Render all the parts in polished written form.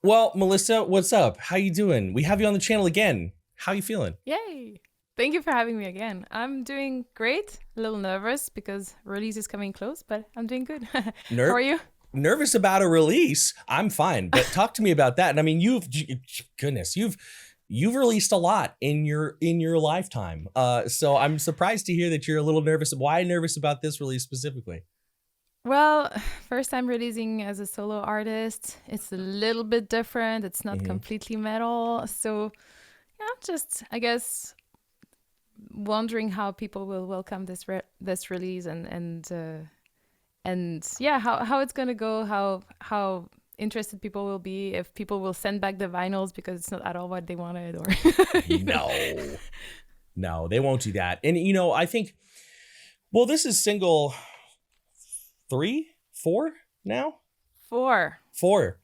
Well, Melissa, what's up? How you doing? We have you on the channel again. How you feeling? Yay! Thank you for having me again. I'm doing great. A little nervous because release is coming close, but I'm doing good. How are Ner- you? Nervous about a release? I'm fine, but talk to me about that. And I mean, you've released a lot in your lifetime. So I'm surprised to hear that you're a little nervous. Why nervous about this release specifically? Well, first time releasing as a solo artist. It's a little bit different. It's not Hmm. completely metal. So, yeah, I'm just, I guess, wondering how people will welcome this release and yeah, how it's gonna go, how interested people will be, if people will send back the vinyls because it's not at all what they wanted, or you know. No, no, they won't do that. And I think, well, this is single 3, 4 now. Four. 4.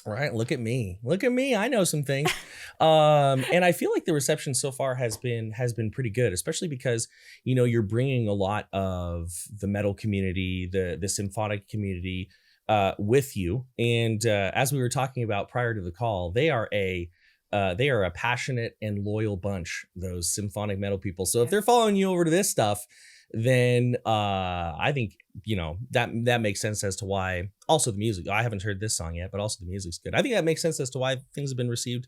Right, look at me. Look at me. I know some things. And I feel like the reception so far has been pretty good, especially because you're bringing a lot of the metal community, the symphonic community with you. And as we were talking about prior to the call, they are a passionate and loyal bunch, those symphonic metal people. So if they're Yes. following you over to this stuff, then I think that makes sense as to why. Also, the music. I haven't heard this song yet, but also the music's good. I think that makes sense as to why things have been received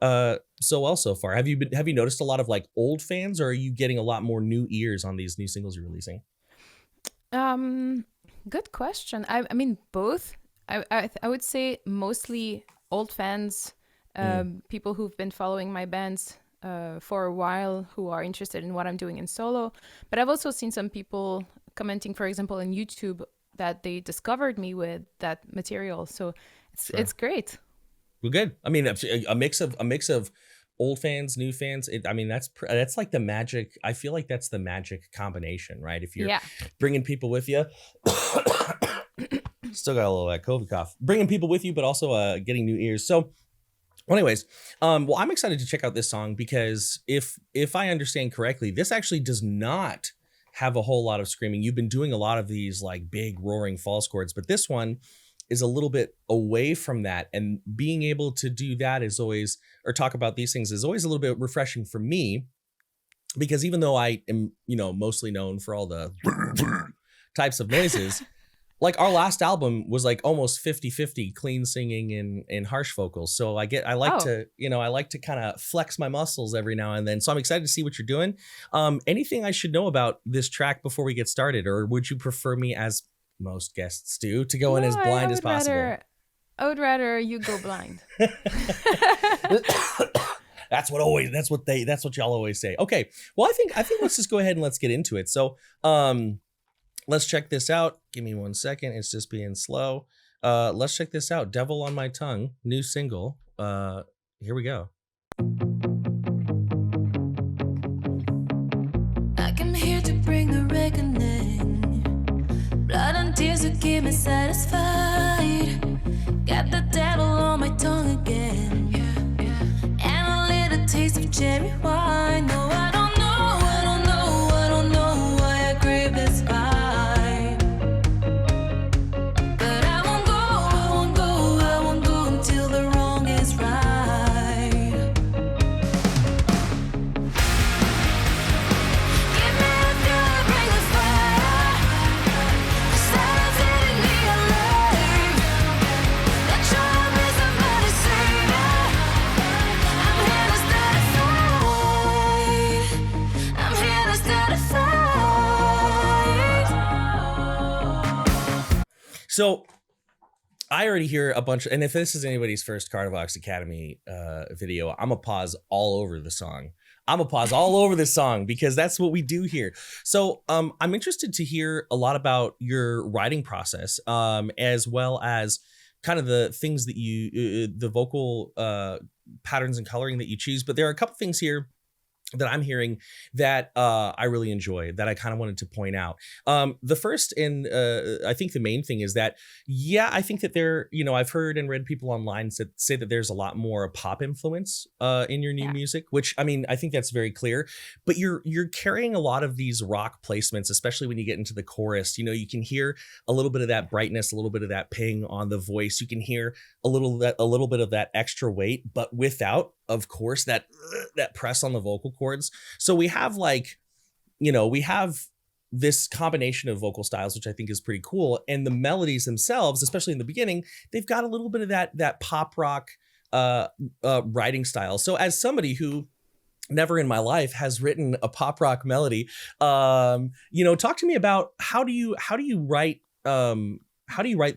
so well so far. Have you noticed a lot of like old fans, or are you getting a lot more new ears on these new singles you're releasing? um Good question. I mean both. I would say mostly old fans, Mm, people who've been following my bands for a while, who are interested in what I'm doing in solo. But I've also seen some people commenting, for example, on YouTube, that they discovered me with that material. So it's sure. great. Well, good. I mean, a mix of old fans, new fans. I mean, that's like the magic. I feel like that's the magic combination, right? If you're Yeah. bringing people with you, still got a little COVID cough. Bringing people with you, but also getting new ears. So, well, anyways, well, I'm excited to check out this song because if I understand correctly, this actually does not have a whole lot of screaming. You've been doing a lot of these like big roaring false chords, but this one is a little bit away from that. And being able to do that is always, or talk about these things is always a little bit refreshing for me, because even though I am, mostly known for all the types of noises, like our last album was like almost 50-50 clean singing and harsh vocals. So I like Oh, to, kind of flex my muscles every now and then. So I'm excited to see what you're doing. Anything I should know about this track before we get started, or would you prefer me, as most guests do, to go in no, as I blind as would possible? rather you go blind. That's what y'all always say. Okay. Well, I think let's just go ahead and let's get into it. So, let's check this out. Give me 1 second. It's just being slow. Let's check this out. Devil on My Tongue, new single. Here we go. I came here to bring the reckoning. Blood and tears to keep me satisfied. Got the devil on my tongue again. And a little taste of cherry wine. No, I don't know, I don't know, I don't know why I crave this vibe. But I won't go, I won't go, I won't go until the wrong is right. Give me the fuel, bring the fire. The silence eating me alive. Let your love be somebody savior. I'm here to start a fight. I'm here to start a fight. So I already hear a bunch, and if this is anybody's first Kardavox Academy video, I'm gonna pause all over the song. I'm gonna pause all over this song because that's what we do here. So I'm interested to hear a lot about your writing process, as well as kind of the things that the vocal patterns and coloring that you choose. But there are a couple things here that I'm hearing that I really enjoy, that I kind of wanted to point out. The first and I think the main thing is that, yeah, I think that I've heard and read people online say that there's a lot more pop influence in your new Yeah. music, which I mean, I think that's very clear. But you're carrying a lot of these rock placements, especially when you get into the chorus. You can hear a little bit of that brightness, a little bit of that ping on the voice. You can hear a little bit of that extra weight, but without, of course, that press on the vocal cords. So we have we have this combination of vocal styles, which I think is pretty cool. And the melodies themselves, especially in the beginning, they've got a little bit of that pop rock writing style. So as somebody who never in my life has written a pop rock melody, talk to me about how do you write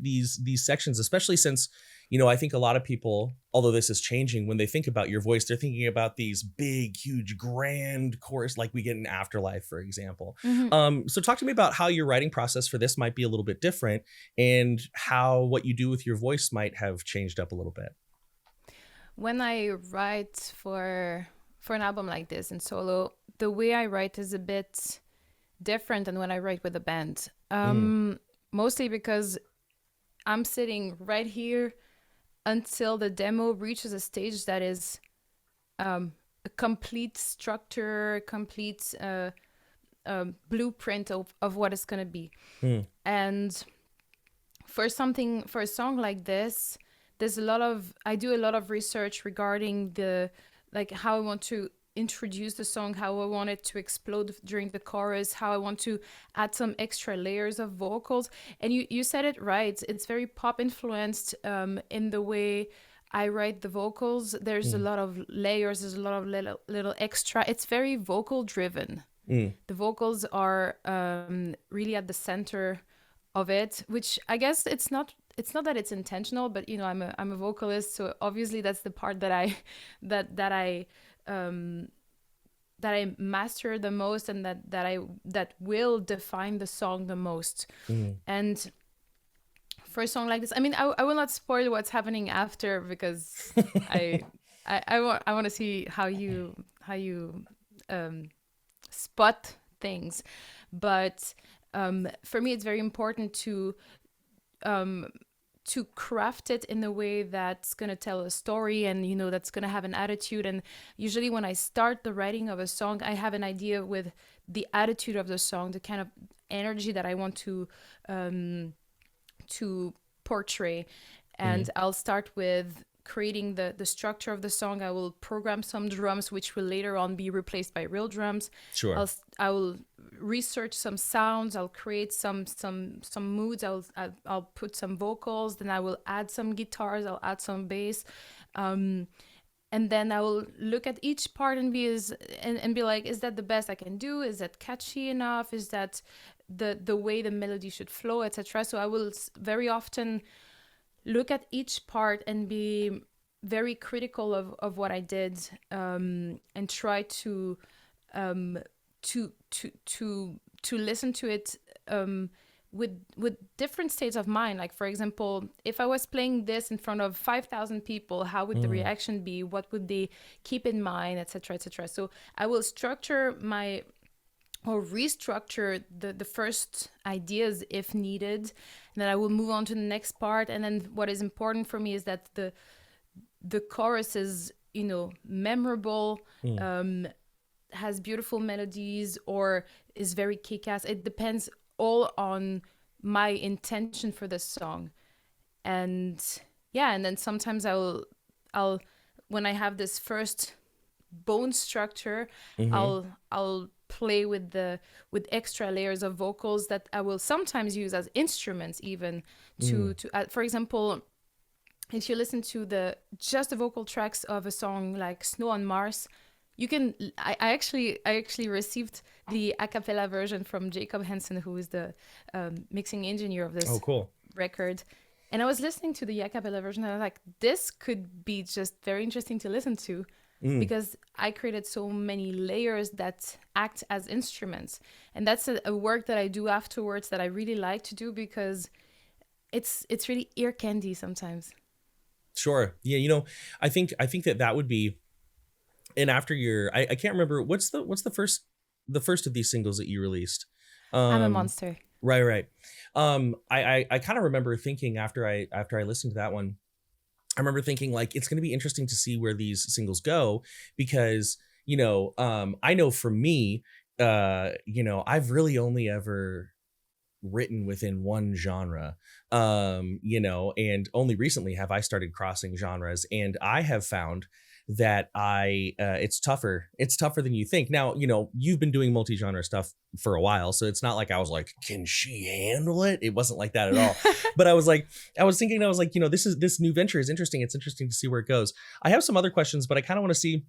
these sections, especially since I think a lot of people, although this is changing, when they think about your voice, they're thinking about these big, huge, grand chorus like we get in Afterlife, for example. So talk to me about how your writing process for this might be a little bit different, and how what you do with your voice might have changed up a little bit. When I write for an album like this in solo, the way I write is a bit different than when I write with a band. Mostly because I'm sitting right here until the demo reaches a stage that is a complete structure, complete blueprint of what it's going to be. And for a song like this, I do a lot of research regarding how I want to introduce the song, how I want it to explode during the chorus, how I want to add some extra layers of vocals. And you said it right. It's very pop influenced in the way I write the vocals. There's a lot of layers. There's a lot of little extra. It's very vocal driven. The vocals are really at the center of it, which I guess it's not that it's intentional, but I'm a vocalist, so obviously that's the part that I master the most, and that will define the song the most. And for a song like this, I mean, I will not spoil what's happening after, because I want to see how you spot things. But for me, it's very important to craft it in a way that's going to tell a story, and that's going to have an attitude. And usually when I start the writing of a song, I have an idea with the attitude of the song, the kind of energy that I want to portray. And I'll start with creating the structure of the song. I will program some drums, which will later on be replaced by real drums. Sure. I will research some sounds. I'll create some moods. I'll put some vocals. Then I will add some guitars. I'll add some bass, and then I will look at each part and be like, is that the best I can do? Is that catchy enough? Is that the way the melody should flow, etc. So I will very often look at each part and be very critical of what I did, and try to listen to it with different states of mind. Like, for example, if I was playing this in front of 5,000 people, how would the reaction be? What would they keep in mind, etc., etc. So I will restructure the first ideas if needed, and then I will move on to the next part. And then what is important for me is that the chorus is memorable, has beautiful melodies, or is very kick-ass. It depends all on my intention for the song. And then sometimes I'll when I have this first bone structure, I'll play with extra layers of vocals that I will sometimes use as instruments, even to for example, if you listen to just the vocal tracks of a song like Snow on Mars, you can I actually received the a cappella version from Jacob Henson, who is the mixing engineer of this record. And I was listening to the a cappella version, and I was like, this could be just very interesting to listen to, because I created so many layers that act as instruments. And that's a work that I do afterwards that I really like to do, because it's really ear candy sometimes. Sure. Yeah, I think that would be And after your, I can't remember what's the first of these singles that you released. I'm a Monster. Right. I kind of remember thinking after I listened to that one, I remember thinking like it's going to be interesting to see where these singles go because I know for me, I've really only ever written within one genre, and only recently have I started crossing genres, and I have found that it's tougher than you think. Now, you've been doing multi-genre stuff for a while, so it's not like I was like, can she handle it? It wasn't like that at all. But I was thinking, this new venture is interesting. It's interesting to see where it goes. I have some other questions, but I kind of want to see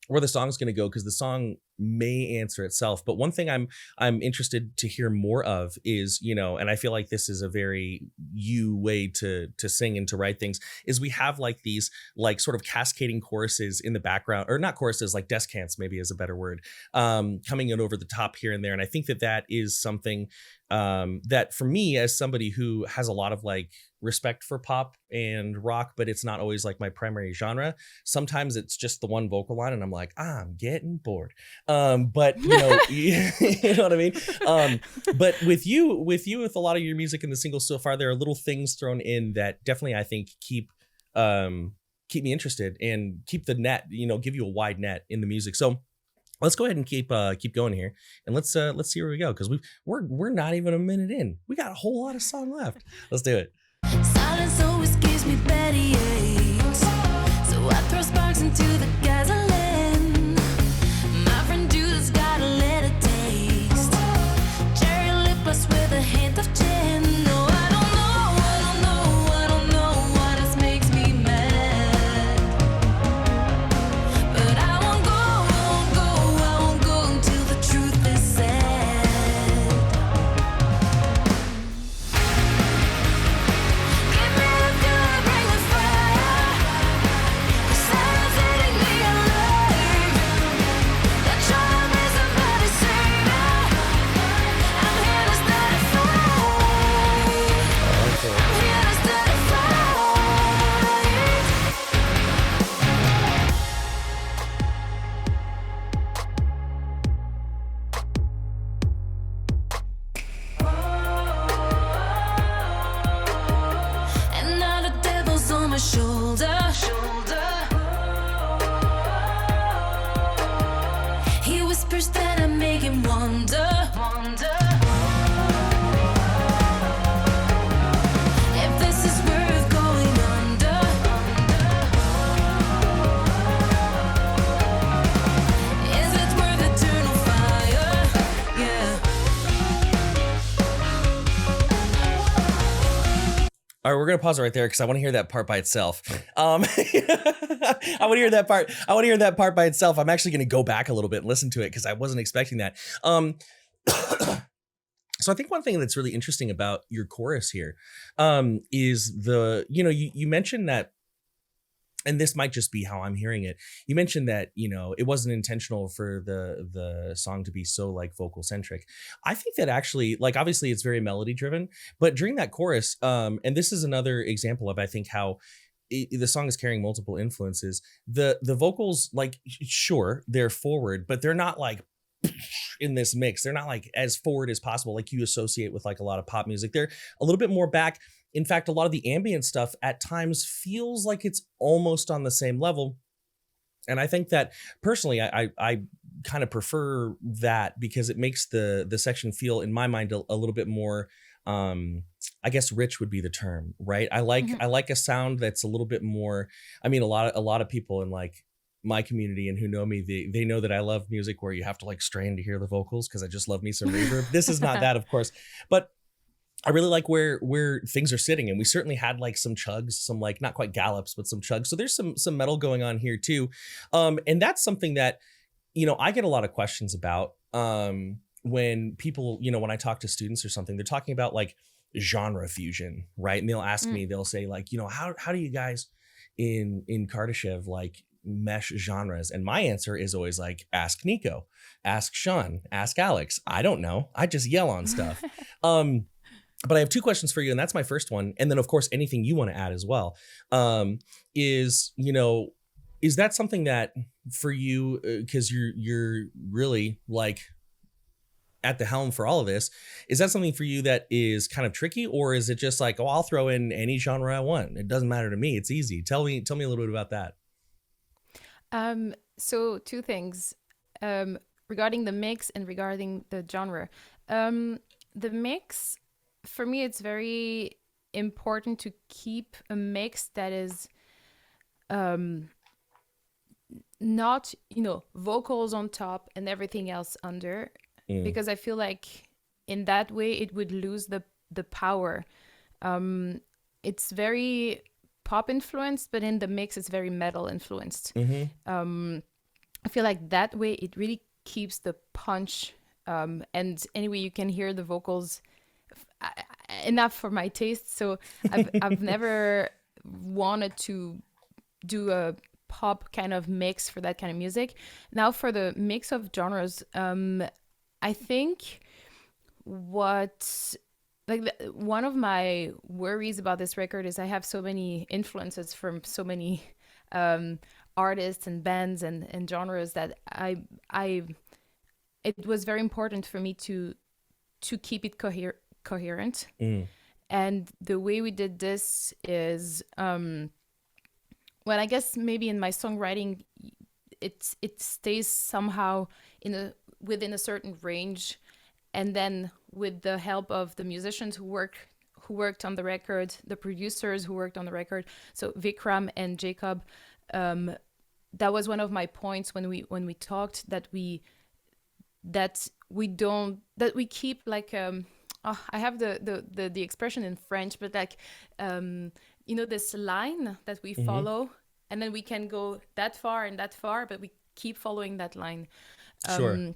where the song's going to go because the song may answer itself. But one thing I'm interested to hear more of is, and I feel like this is a very you way to sing and to write things, is we have like these like sort of cascading choruses in the background, or not choruses, like descants maybe is a better word, coming in over the top here and there. And I think that is something that for me, as somebody who has a lot of like respect for pop and rock, but it's not always like my primary genre. Sometimes it's just the one vocal line and I'm like, I'm getting bored. But you know what I mean? But with a lot of your music in the singles so far, there are little things thrown in that definitely I think keep me interested and keep the net, give you a wide net in the music. So let's go ahead and keep going here, and let's see where we go, because we're not even a minute in. We got a whole lot of song left. Let's do it. Silence always gives me bellyaches, so I throw sparks into the gasoline. My friend Judas gotta let it taste. Cherry lip gloss with a hint of gin. No, I don't know what else makes me mad. But I won't go until the truth is said. Give me the fuel, bring the fire. 'Cause silence hitting me alive. That trying to be somebody's savior. I'm here to start a fight. I'm here to start a fight. And now the devil's on my shoulder. He whispers that I make him wonder. If this is worth going under. Is it worth eternal fire? Yeah. All right, we're gonna pause it right there because I want to hear that part by itself. I want to hear that part. I want to hear that part by itself. I'm actually gonna go back a little bit and listen to it because I wasn't expecting that. So I think one thing that's really interesting about your chorus here is you mentioned that, and this might just be how I'm hearing it. You mentioned that, it wasn't intentional for the song to be so like vocal centric. I think that actually, like, obviously it's very melody driven, but during that chorus, and this is another example of, I think, how the song is carrying multiple influences. The vocals, like, sure, they're forward, but they're not like in this mix. They're not like as forward as possible, like you associate with like a lot of pop music. They're a little bit more back. In fact, a lot of the ambient stuff at times feels like it's almost on the same level. And I think that personally, I kind of prefer that because it makes the section feel, in my mind, a little bit more, I guess rich would be the term, right? I like a sound that's a little bit more, I mean, a lot of people in like my community and who know me, they know that I love music where you have to like strain to hear the vocals because I just love me some reverb. This is not that, of course, but I really like where things are sitting, and we certainly had like some chugs, some like not quite gallops, but some chugs. So there's some metal going on here too, and that's something that I get a lot of questions about when people when I talk to students or something, they're talking about like genre fusion, right? And they'll ask me, they'll say like how do you guys in Kardashev like mesh genres? And my answer is always like, ask Nico, ask Sean, ask Alex. I don't know. I just yell on stuff. But I have two questions for you, and that's my first one. And then, of course, anything you want to add as well, is, is that something that for you, because you're really like at the helm for all of this, is that something for you that is kind of tricky, or is it just like, oh, I'll throw in any genre I want, it doesn't matter to me, it's easy? Tell me a little bit about that. So two things, regarding the mix and regarding the genre. The mix, for me, it's very important to keep a mix that is not, vocals on top and everything else under, because I feel like in that way it would lose the power. It's very pop influenced, but in the mix it's very metal influenced. I feel like that way it really keeps the punch, and anyway you can hear the vocals enough for my taste. So I've never wanted to do a pop kind of mix for that kind of music. Now for the mix of genres, I think one of my worries about this record is I have so many influences from so many artists and bands and genres that it was very important for me to keep it coherent. And the way we did this is, well, I guess maybe in my songwriting, it stays somehow within a certain range, and then with the help of the musicians who worked on the record, the producers who worked on the record, so Vikram and Jacob, that was one of my points when we talked, that we keep like I have the expression in French, but like this line that we follow, and then we can go that far and that far, but we keep following that line. Sure.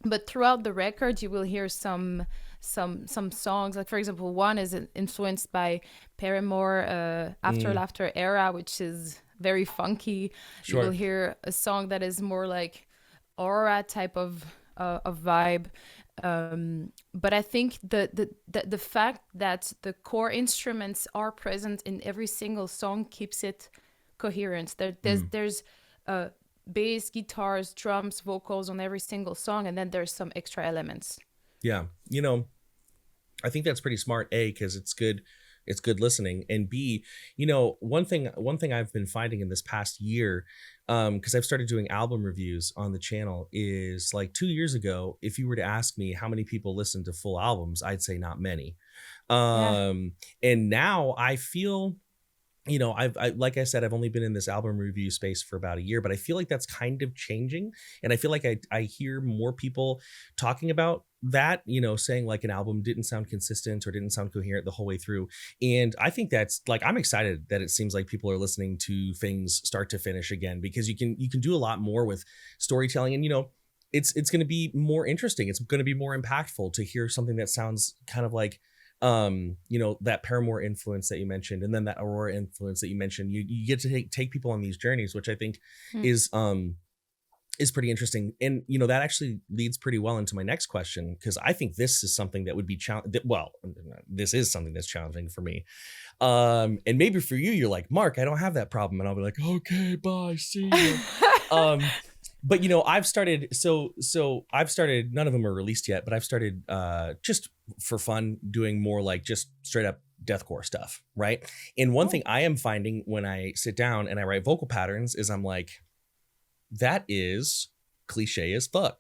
But throughout the record, you will hear some songs. Like for example, one is influenced by Paramore, After Laughter era, which is very funky. Sure. You will hear a song that is more like aura type of vibe. But I think the fact that the core instruments are present in every single song keeps it coherent. There's bass, guitars, drums, vocals on every single song, and then there's some extra elements. Yeah, I think that's pretty smart, A, because it's good listening, and B, one thing I've been finding in this past year, because I've started doing album reviews on the channel, is like 2 years ago, if you were to ask me how many people listen to full albums, I'd say not many. And now I feel, I like I said, I've only been in this album review space for about a year, but I feel like that's kind of changing. And I feel like I hear more people talking about that, saying like an album didn't sound consistent or didn't sound coherent the whole way through. And I think that's like, I'm excited that it seems like people are listening to things start to finish again, because you can do a lot more with storytelling, and it's going to be more interesting. It's going to be more impactful to hear something that sounds kind of like, that Paramore influence that you mentioned, and then that Aurora influence that you mentioned. You get to take people on these journeys, which I think is pretty interesting. And that actually leads pretty well into my next question, because I think this is something that would be this is something that's challenging for me, and maybe for you, you're like, Mark, I don't have that problem, and I'll be like, okay, bye, see you. But I've started, none of them are released yet, but I've started just for fun doing more like just straight up deathcore stuff, right? And one thing I am finding when I sit down and I write vocal patterns is I'm like, that is cliche as fuck.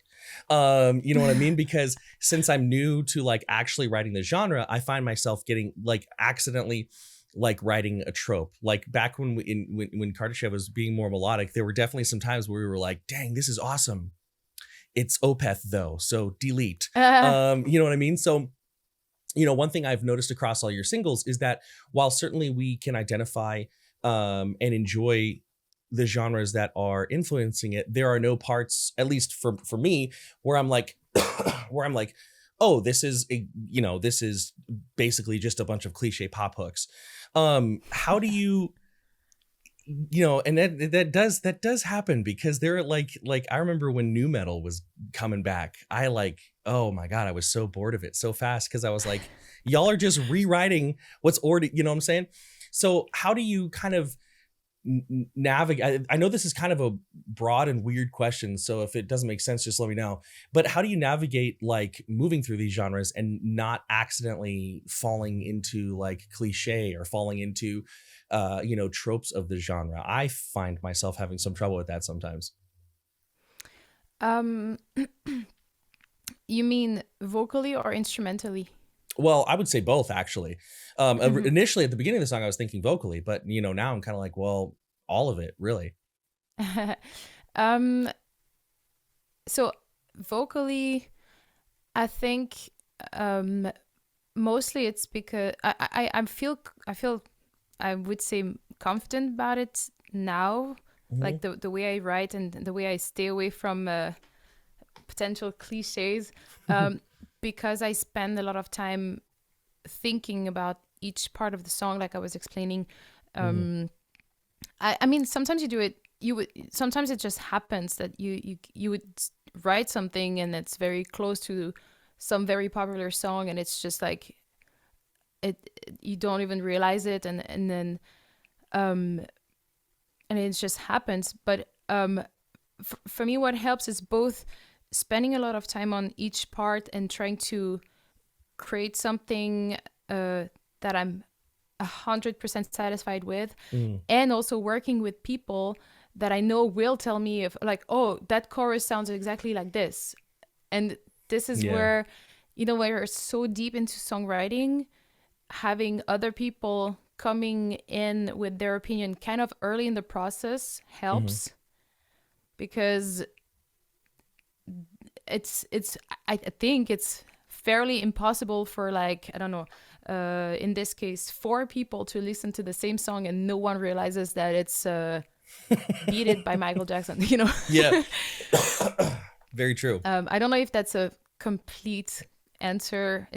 You know what I mean? Because since I'm new to like actually writing the genre, I find myself getting like accidentally like writing a trope. Like back when Kardashev was being more melodic, there were definitely some times where we were like, dang, this is awesome. It's Opeth though, so delete. You know what I mean? So, one thing I've noticed across all your singles is that while certainly we can identify and enjoy the genres that are influencing it, there are no parts, at least for me, where I'm like, oh, this is basically just a bunch of cliche pop hooks. How do you, and that does happen, because they're like I remember when nu metal was coming back, oh my God, I was so bored of it so fast, because I was like, y'all are just rewriting what's already, you know what I'm saying? So how do you kind of navigate? I know this is kind of a broad and weird question, so if it doesn't make sense, just let me know. But how do you navigate like moving through these genres and not accidentally falling into like cliche or falling into tropes of the genre? I find myself having some trouble with that sometimes. Um, you mean vocally or instrumentally? Well, I would say both actually. Initially at the beginning of the song, I was thinking vocally, but now I'm kind of like, well, all of it really. um, so vocally, I think mostly it's because I feel I would say confident about it now, like Mhm. the way I write and the way I stay away from potential cliches, um, because I spend a lot of time thinking about each part of the song, like I was explaining. Mhm. Um, I mean, sometimes you do it. You would sometimes it just happens that you would write something and it's very close to some very popular song, and it's just like you don't even realize it, and then um and it just happens. But for me, what helps is both spending a lot of time on each part and trying to create something that I'm 100% satisfied with, Mm. and also working with people that I know will tell me if, like, oh, that chorus sounds exactly like this. And this is Yeah. where, when you're so deep into songwriting, having other people coming in with their opinion kind of early in the process Mhm. helps, because I think it's fairly impossible for, like, I don't know, in this case, four people to listen to the same song and no one realizes that it's Beat It by Michael Jackson, Yeah. Very true. I don't know if that's a complete answer.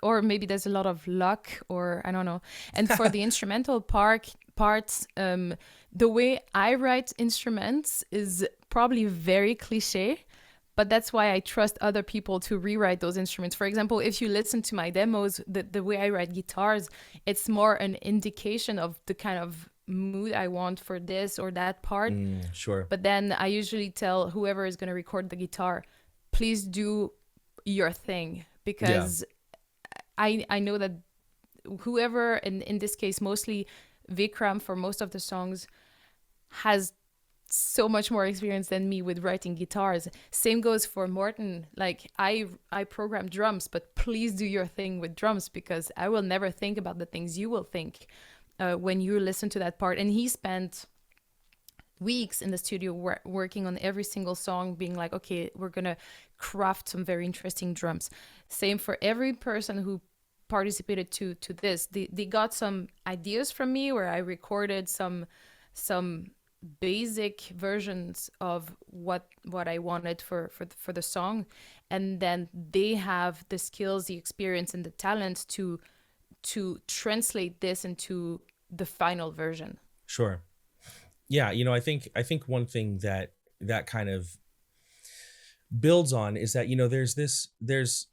Or maybe there's a lot of luck, or I don't know. And for the instrumental parts, the way I write instruments is probably very cliche, but that's why I trust other people to rewrite those instruments. For example, if you listen to my demos, the way I write guitars, it's more an indication of the kind of mood I want for this or that part. Sure. But then I usually tell whoever is going to record the guitar, please do your thing, Yeah. because I know that whoever, in this case, mostly Vikram for most of the songs, has so much more experience than me with writing guitars. Same goes for Morten. Like, I program drums, but please do your thing with drums, because I will never think about the things you will think when you listen to that part. And he spent weeks in the studio working on every single song, being like, okay, we're gonna craft some very interesting drums. Same for every person who participated to this. They got some ideas from me, where I recorded some basic versions of what I wanted for the song, and then they have the skills, the experience, and the talent to translate this into the final version. Sure. Yeah, I think one thing that kind of builds on is that there's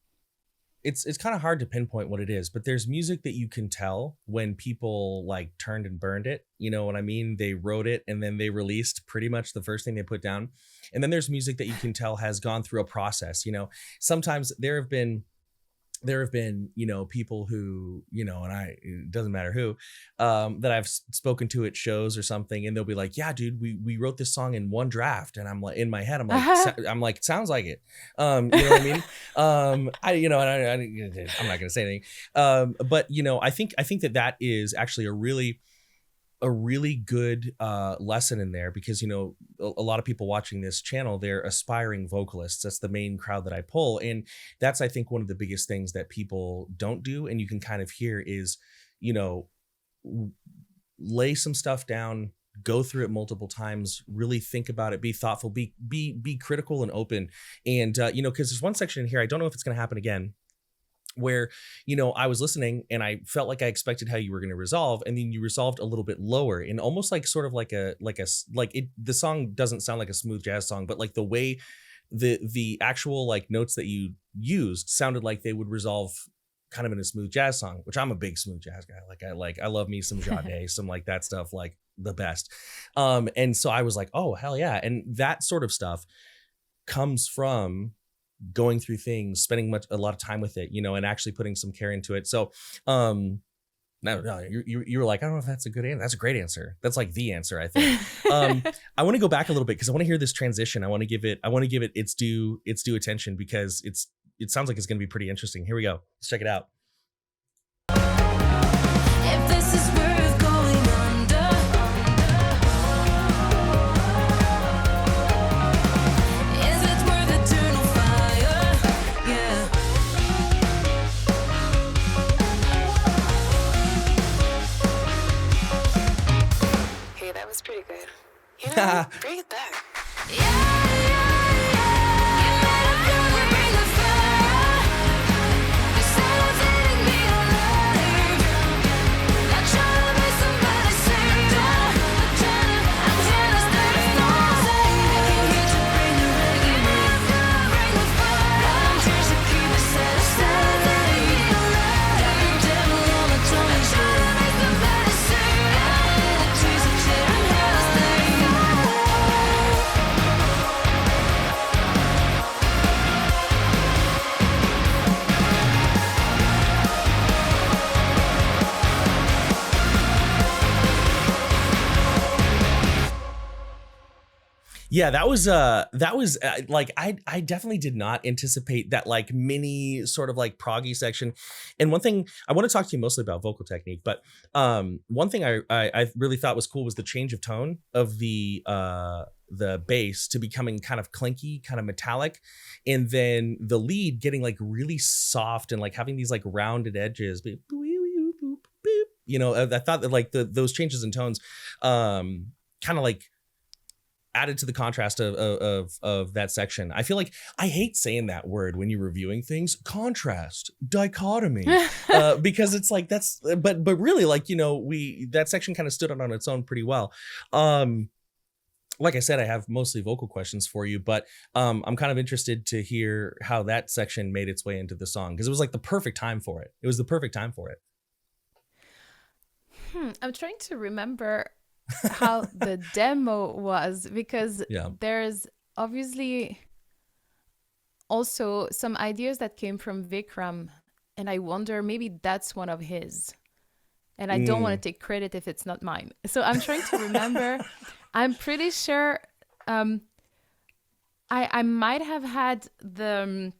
it's kind of hard to pinpoint what it is, but there's music that you can tell when people like turned and burned it. You know what I mean? They wrote it and then they released pretty much the first thing they put down. And then there's music that you can tell has gone through a process. Sometimes there have been people who, and it doesn't matter who, that I've spoken to at shows or something, and they'll be like, yeah, dude, we wrote this song in one draft. And I'm like, in my head, I'm like, it sounds like it. You know what I mean? I'm not going to say anything. But I think that is actually a really good lesson in there, because a lot of people watching this channel, they're aspiring vocalists. That's the main crowd that I pull, and that's, I think, one of the biggest things that people don't do, and you can kind of hear is lay some stuff down, go through it multiple times, really think about it, be thoughtful, be critical and open. And because there's one section in here, I don't know if it's going to happen again, where I was listening and I felt like I expected how you were going to resolve, and then you resolved a little bit lower, and almost like sort of like the song doesn't sound like a smooth jazz song, but like the way the actual like notes that you used sounded like they would resolve kind of in a smooth jazz song, which I'm a big smooth jazz guy. I love me some Sade, some like that stuff, like the best. And so I was like, oh, hell yeah. And that sort of stuff comes from going through things, spending a lot of time with it, you know, and actually putting some care into it. So, no, you were like, I don't know if that's a good answer. That's a great answer. That's like the answer, I think. I want to go back a little bit because I want to hear this transition. I want to give it its due attention because it sounds like it's going to be pretty interesting. Here we go. Let's check it out. If this is worth going under, is it worth eternal fire? Yeah. Hey, that was pretty good. You know, bring it back. Yeah, that was like I definitely did not anticipate that like mini sort of like proggy section. And one thing I want to talk to you mostly about vocal technique, but one thing I really thought was cool was the change of tone of the bass to becoming kind of clinky, kind of metallic, and then the lead getting like really soft and like having these like rounded edges. You know, I thought that like those changes in tones kind of like added to the contrast of that section. I feel like I hate saying that word when you're reviewing things, contrast, dichotomy, because it's like but really, like, you know, that section kind of stood on its own pretty well. Like I said, I have mostly vocal questions for you, but I'm kind of interested to hear how that section made its way into the song, because it was like the perfect time for it. It was the perfect time for it. I'm trying to remember how the demo was, because there's obviously also some ideas that came from Vikram, and I wonder maybe that's one of his, and I don't want to take credit if it's not mine. So I'm trying to remember. I'm pretty sure I might have had the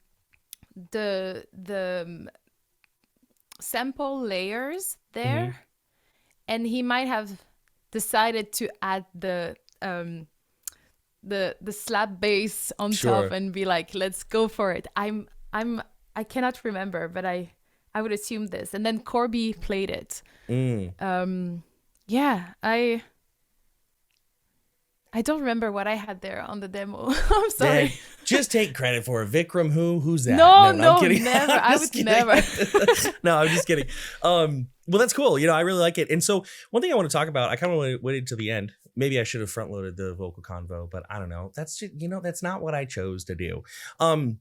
sample layers there, and he might have decided to add the slap bass on top and be like, let's go for it. I cannot remember, but I would assume this. And then Corby played it. I don't remember what I had there on the demo. I'm sorry. Dang. Just take credit for it. Vikram, who's that? No, I'm kidding. never. I would never. No, I'm just kidding. Well, that's cool. You know, I really like it. And so one thing I want to talk about, I kind of waited to the end. Maybe I should have front loaded the vocal convo, but I don't know. That's just, you know, that's not what I chose to do. So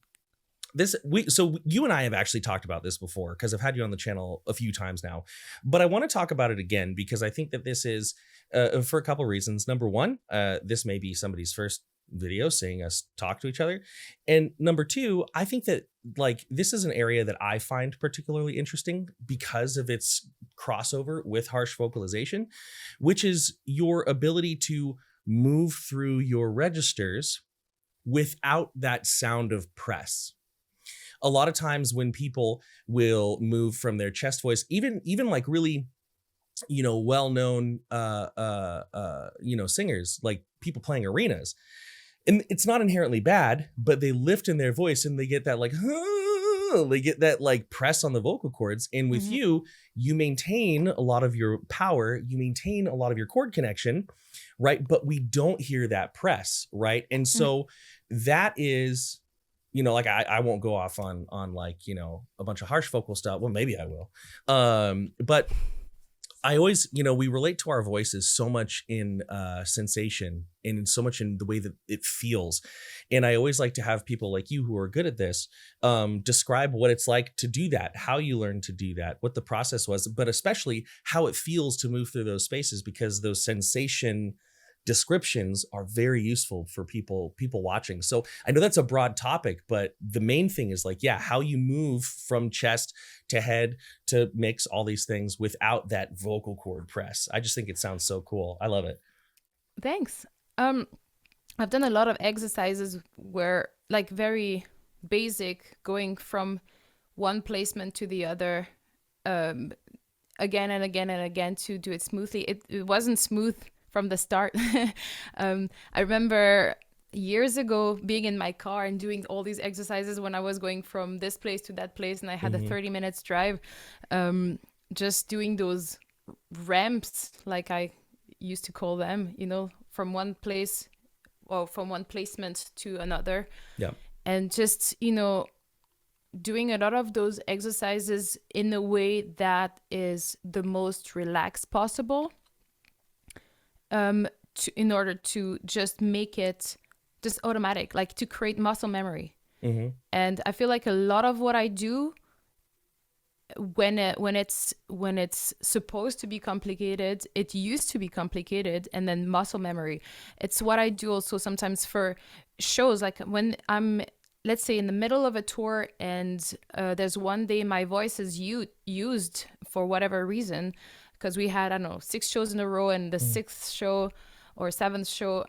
you and I have actually talked about this before, because I've had you on the channel a few times now, but I want to talk about it again because I think that this is for a couple of reasons. Number one, this may be somebody's first video seeing us talk to each other. And number two, I think that like this is an area that I find particularly interesting because of its crossover with harsh vocalization, which is your ability to move through your registers without that sound of press. A lot of times when people will move from their chest voice, even like really, you know, well-known, you know, singers, like people playing arenas, and it's not inherently bad, but they lift in their voice and they get that like, they get that like press on the vocal cords. And with you maintain a lot of your power, you maintain a lot of your chord connection, right? But we don't hear that press, right? And so that is, you know, like I won't go off on like, you know, a bunch of harsh vocal stuff. Well, maybe I will. But I always, we relate to our voices so much in sensation and so much in the way that it feels. And I always like to have people like you who are good at this describe what it's like to do that, how you learned to do that, what the process was, but especially how it feels to move through those spaces, because those sensation descriptions are very useful for people watching. So I know that's a broad topic, but the main thing is like, how you move from chest to head to mix all these things without that vocal cord press. I just think it sounds so cool. I love it. Thanks. I've done a lot of exercises where like very basic, going from one placement to the other, again and again and again to do it smoothly. It wasn't smooth from the start. I remember years ago being in my car and doing all these exercises when I was going from this place to that place and I had a 30 minutes drive, just doing those ramps, like I used to call them, from one place or from one placement to another. Yeah. And just, doing a lot of those exercises in a way that is the most relaxed possible. In order to just make it just automatic, like to create muscle memory. Mm-hmm. And I feel like a lot of what I do when it's supposed to be complicated, it used to be complicated, and then muscle memory. It's what I do also sometimes for shows, like when I'm, let's say, in the middle of a tour and there's one day my voice is used for whatever reason, because we had, 6 shows in a row, and the 6th show or 7th show,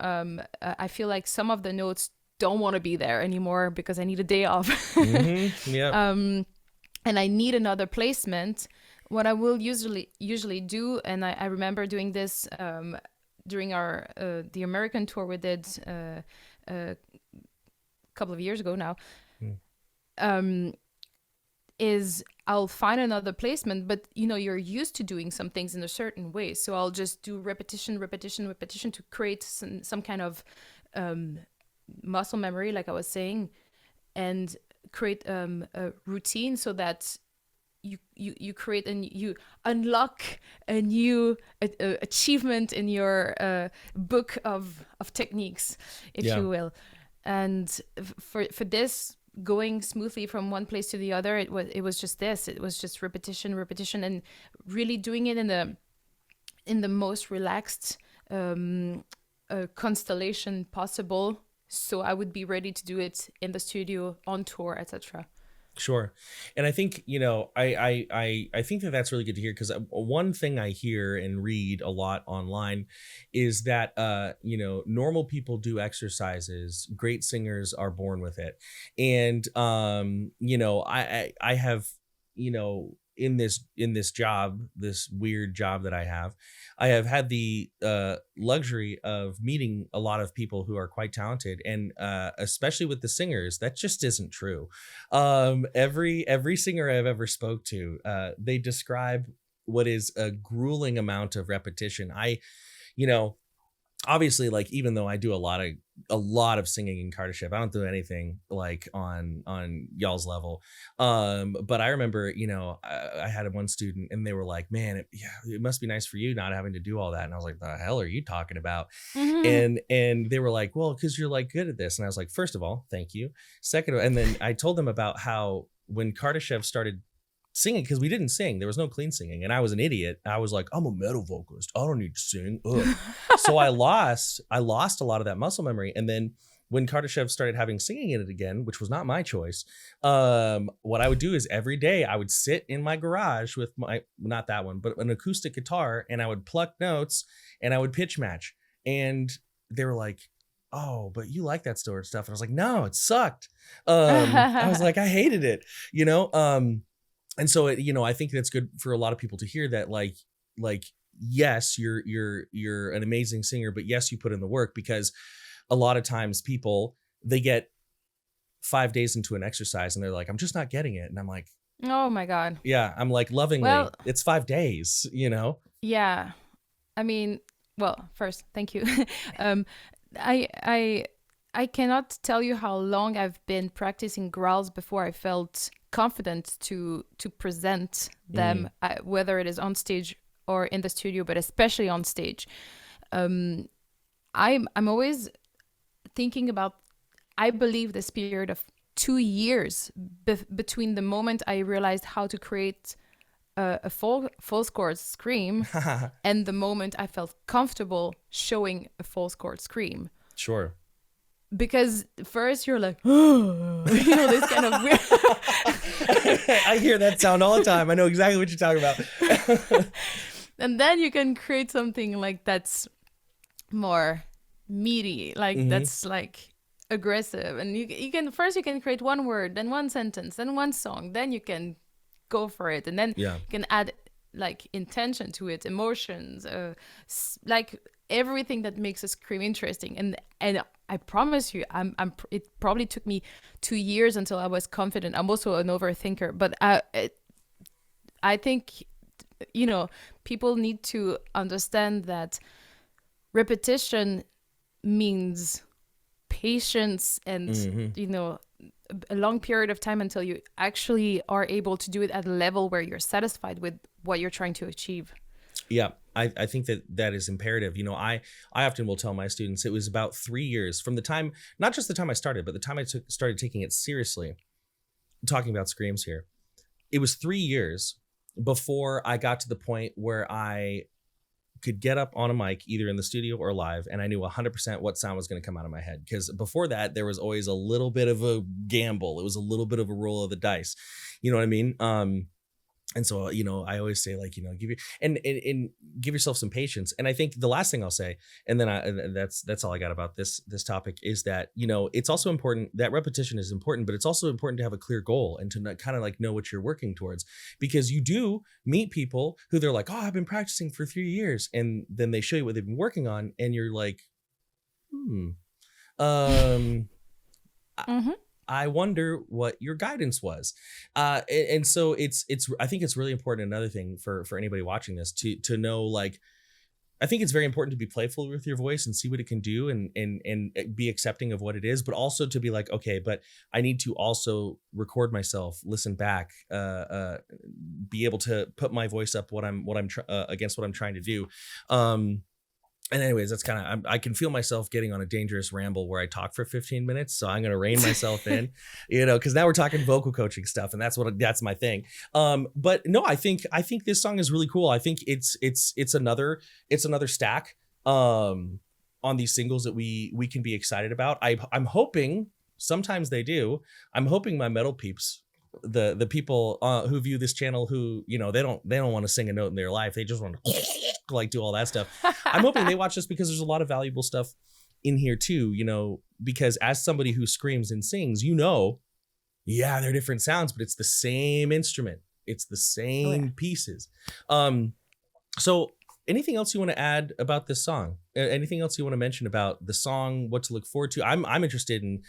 I feel like some of the notes don't want to be there anymore because I need a day off. Mm-hmm. Yeah. And I need another placement. What I will usually do, and I remember doing this during our the American tour we did a couple of years ago now, is I'll find another placement, but you're used to doing some things in a certain way. So I'll just do repetition to create some kind of muscle memory, like I was saying, and create a routine so that you create and you unlock a new achievement in your book of techniques, if you will. And for this, going smoothly from one place to the other, it was just this. It was just repetition, and really doing it in the most relaxed constellation possible. So I would be ready to do it in the studio, on tour, etc. Sure. And I think, I think that that's really good to hear, because one thing I hear and read a lot online is that, normal people do exercises. Great singers are born with it. And, I have, in this job, this weird job that I have had the luxury of meeting a lot of people who are quite talented, and especially with the singers, that just isn't true. Every singer I've ever spoke to, they describe what is a grueling amount of repetition. Obviously, like, even though I do a lot of singing in Kardavox, I don't do anything like on y'all's level. But I remember, I had one student, and they were like, "Man, it must be nice for you not having to do all that." And I was like, "The hell are you talking about?" Mm-hmm. And they were like, "Well, because you're like good at this." And I was like, "First of all, thank you. Second, and then I told them about how when Kardavox started singing, because we didn't sing, there was no clean singing, and I was an idiot. I was like, I'm a metal vocalist, I don't need to sing. So I lost a lot of that muscle memory. And then when Kardavox started having singing in it again, which was not my choice, what I would do is every day I would sit in my garage with not that one, but an acoustic guitar, and I would pluck notes and I would pitch match. And they were like, "Oh, but you like that storage stuff." And I was like, "No, it sucked." I was like, I hated it, and so I think that's good for a lot of people to hear that, like, yes, you're an amazing singer, but yes, you put in the work, because a lot of times people, they get 5 days into an exercise and they're like, "I'm just not getting it." And I'm like, oh my God. Yeah. I'm like, lovingly, well, it's 5 days, Yeah. I mean, well, first, thank you. I cannot tell you how long I've been practicing growls before I felt confident to present them, whether it is on stage or in the studio, but especially on stage. I'm always thinking about, I believe, this period of 2 years between the moment I realized how to create a full scored scream and the moment I felt comfortable showing a full scored scream. Sure. Because first you're like, oh, this kind of weird. I hear that sound all the time. I know exactly what you're talking about. And then you can create something like that's more meaty, like that's like aggressive. And you can create one word, then one sentence, then one song, then you can go for it. And then you can add like intention to it, emotions, like everything that makes a scream interesting. And I promise you, it probably took me 2 years until I was confident. I'm also an overthinker, but I think, people need to understand that repetition means patience and, a long period of time until you actually are able to do it at a level where you're satisfied with what you're trying to achieve. Yeah, I think that is imperative. I often will tell my students it was about 3 years from the time, not just the time I started, but the time I started taking it seriously, talking about screams here. It was 3 years before I got to the point where I could get up on a mic either in the studio or live, and I knew 100% what sound was going to come out of my head. Because before that, there was always a little bit of a gamble. It was a little bit of a roll of the dice. You know what I mean? And so, I always say, like, give yourself some patience. And I think the last thing I'll say, and then that's all I got about this topic, is that, it's also important that repetition is important, but it's also important to have a clear goal and to kind of like know what you're working towards, because you do meet people who they're like, oh, I've been practicing for 3 years. And then they show you what they've been working on. And you're like, I wonder what your guidance was. And so I think it's really important. Another thing for anybody watching this to know, like, I think it's very important to be playful with your voice and see what it can do and be accepting of what it is, but also to be like, okay, but I need to also record myself, listen back, be able to put my voice up against what I'm trying to do. And anyways, that's kind of, I can feel myself getting on a dangerous ramble where I talk for 15 minutes. So I'm going to rein myself in, because now we're talking vocal coaching stuff, and that's my thing. But no, I think this song is really cool. I think it's another stack on these singles that we can be excited about. I'm hoping, sometimes they do, I'm hoping my metal peeps, the people who view this channel, who they don't want to sing a note in their life, they just want to like do all that stuff. I'm hoping they watch this because there's a lot of valuable stuff in here too, because as somebody who screams and sings, they're different sounds, but it's the same instrument, it's the same pieces. So anything else you want to add about this song? Anything else you want to mention about the song, what to look forward to? I'm interested in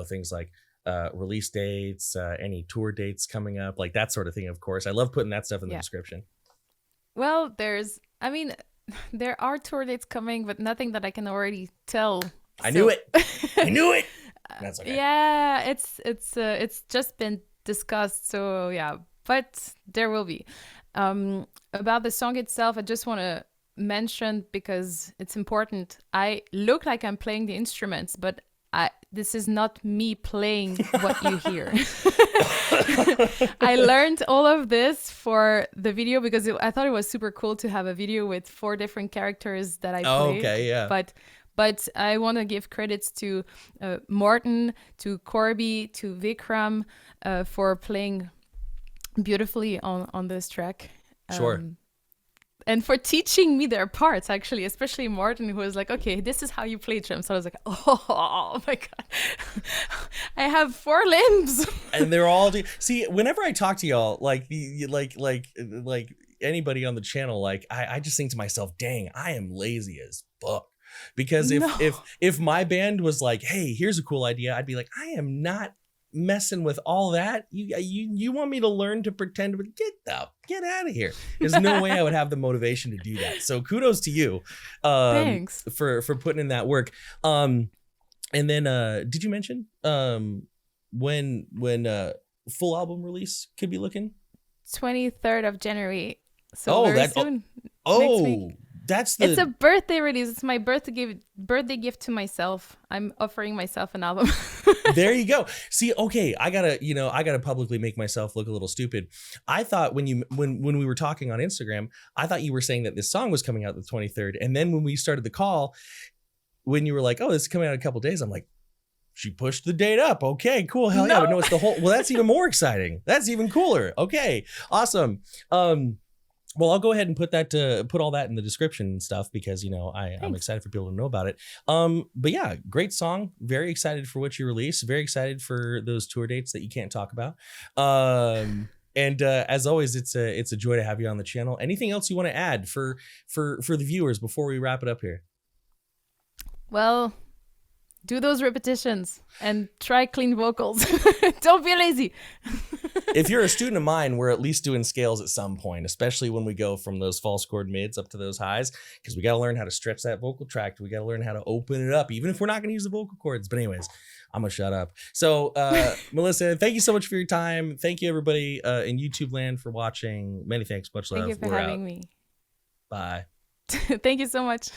things like release dates, any tour dates coming up, like that sort of thing. Of course, I love putting that stuff in the description. Well, there are tour dates coming, but nothing that I can already tell. I knew it. That's okay. Yeah, it's just been discussed. So yeah, but there will be. About the song itself, I just want to mention, because it's important. I look like I'm playing the instruments, but this is not me playing what you hear. I learned all of this for the video because I thought it was super cool to have a video with 4 different characters that I played. Oh, okay, yeah. But I want to give credits to Morten, to Corby, to Vikram for playing beautifully on this track. Sure. And for teaching me their parts, actually, especially Morten, who was like, okay, this is how you play drums. So I was like, oh my God, I have 4 limbs. And they're all, see, whenever I talk to y'all, like anybody on the channel, like I just think to myself, dang, I am lazy as fuck. Because if my band was like, hey, here's a cool idea, I'd be like, I am not messing with all that. You want me to learn to pretend? Get out of here. There's no way I would have the motivation to do that. So kudos to you. Thanks for putting in that work. And then did you mention when full album release could be looking? 23rd of January. So very soon. next week. Oh, that's It's a the birthday release. It's my birthday gift to myself. I'm offering myself an album. there you go. See, okay, I gotta publicly make myself look a little stupid. I thought when we were talking on Instagram, I thought you were saying that this song was coming out the 23rd. And then when we started the call, when you were like, oh, this is coming out in a couple days, I'm like, she pushed the date up. Okay, cool. Hell yeah. But no, it's the whole, well, that's even more exciting. That's even cooler. Okay, awesome. Well, I'll go ahead and put all that in the description and stuff because, I'm excited for people to know about it. But yeah, great song. Very excited for what you release. Very excited for those tour dates that you can't talk about. And as always, it's a joy to have you on the channel. Anything else you want to add for the viewers before we wrap it up here? Well, do those repetitions and try clean vocals. Don't be lazy. If you're a student of mine, we're at least doing scales at some point, especially when we go from those false chord mids up to those highs, because we got to learn how to stretch that vocal tract. We got to learn how to open it up, even if we're not going to use the vocal cords. But anyways, I'm going to shut up. So, Melissa, thank you so much for your time. Thank you, everybody in YouTube land for watching. Many thanks. Much love. Thank you for having me. Bye. Thank you so much.